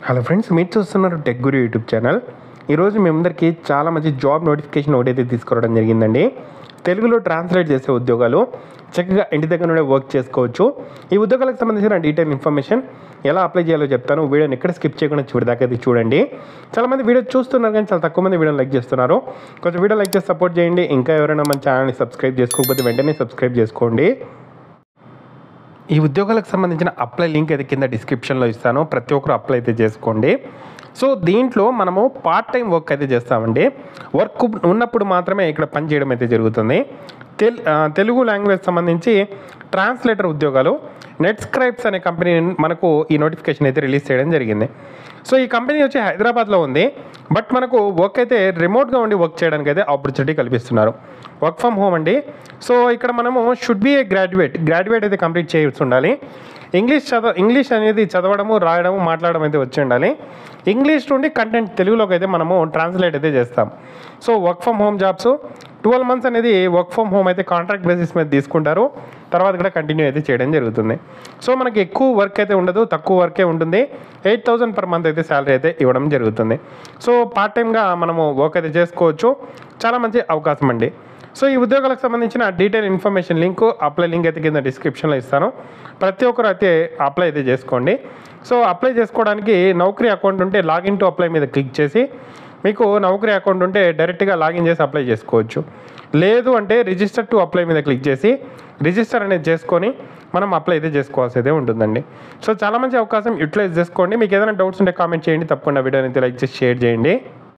Hello friends, మీరు చూస్తున్నారు tech గురు YouTube channel. ఈరోజు మీ అందరికీ చాలా మంచి జాబ్ నోటిఫికేషన్ ఒకటైతే తీసుకురావడం జరిగిందండి. తెలుగులో ట్రాన్స్లేట్ చేసే ఉద్యోగాలు చక్కగా ఇంటి దగ్గర నుండే వర్క్ చేసుకోవచ్చు. ఈ ఉద్యోగాలకు సంబంధించిన డీటెయిల్ ఇన్ఫర్మేషన్ ఎలా అప్లై చేయాలో చెప్తాను. వీడియోని ఎక్కడ స్కిప్ చేయకుండా చివరిదాకా అయితే చూడండి. చాలామంది వీడియో చూస్తున్నారు కానీ చాలా తక్కువ మంది వీడియోని లైక్ చేస్తున్నారు. కొంచెం వీడియో లైక్ చేసి సపోర్ట్ చేయండి. ఇంకా ఎవరైనా మన ఛానల్ని సబ్స్క్రైబ్ చేసుకోకపోతే వెంటనే సబ్స్క్రైబ్ చేసుకోండి. ఈ ఉద్యోగాలకు సంబంధించిన అప్లై లింక్ అయితే కింద డిస్క్రిప్షన్లో ఇస్తాను. ప్రతి ఒక్కరు అప్లై అయితే చేసుకోండి. సో దీంట్లో మనము పార్ట్ టైం వర్క్ అయితే చేస్తామండి. వర్క్ ఉన్నప్పుడు మాత్రమే ఇక్కడ పని చేయడం అయితే జరుగుతుంది. తెలుగు లాంగ్వేజ్ సంబంధించి ట్రాన్స్లేటర్ ఉద్యోగాలు నెట్స్క్రైబ్స్ అనే కంపెనీ మనకు ఈ నోటిఫికేషన్ అయితే రిలీజ్ చేయడం జరిగింది. సో ఈ కంపెనీ వచ్చి హైదరాబాద్లో ఉంది. బట్ మనకు వర్క్ అయితే రిమోట్గా ఉండి వర్క్ చేయడానికి అయితే ఆపర్చునిటీ కల్పిస్తున్నారు. వర్క్ ఫ్రమ్ హోమ్ అండి. సో ఇక్కడ మనము షుడ్ బి ఏ గ్రాడ్యుయేట్ అయితే కంప్లీట్ చేయాల్సి ఉండాలి. ఇంగ్లీష్ అనేది చదవడము, రాయడము, మాట్లాడడం అయితే వచ్చి ఉండాలి. ఇంగ్లీష్ నుండి కంటెంట్ తెలుగులోకి అయితే మనము ట్రాన్స్లేట్ అయితే చేస్తాం. So work from home jobs 12 months అనేది వర్క్ ఫ్రమ్ హోమ్ అయితే కాంట్రాక్ట్ బేసిస్ మీద తీసుకుంటారు. తర్వాత కూడా కంటిన్యూ అయితే చేయడం జరుగుతుంది. సో మనకి ఎక్కువ వర్క్ అయితే ఉండదు, తక్కువ వర్కే ఉంటుంది. 8,000 per month అయితే శాలరీ అయితే ఇవ్వడం జరుగుతుంది. సో పార్ట్ టైమ్గా మనము వర్క్ అయితే చేసుకోవచ్చు. చాలా మంచి అవకాశం అండి. సో ఈ ఉద్యోగాలకు సంబంధించిన detail information link, apply link అయితే కింద డిస్క్రిప్షన్లో ఇస్తాను. ప్రతి ఒక్కరు అయితే అప్లై అయితే చేసుకోండి. సో అప్లై చేసుకోవడానికి నౌకరీ అకౌంట్ ఉంటే లాగిన్ టు అప్లై మీద క్లిక్ చేసి, మీకు నౌకరీ అకౌంట్ ఉంటే డైరెక్ట్గా లాగిన్ చేసి అప్లై చేసుకోవచ్చు. లేదు అంటే రిజిస్టర్ టు అప్లై మీద క్లిక్ చేసి రిజిస్టర్ అనేది చేసుకొని మనం అప్లై అయితే చేసుకోవాల్సి అయితే ఉంటుందండి. సో చాలా మంచి అవకాశం, యూటిలైజ్ చేసుకోండి. మీకు ఏదైనా డౌట్స్ ఉంటే కామెంట్ చేయండి. తప్పకుండా వీడియోని అయితే లైక్ చేసి షేర్ చేయండి.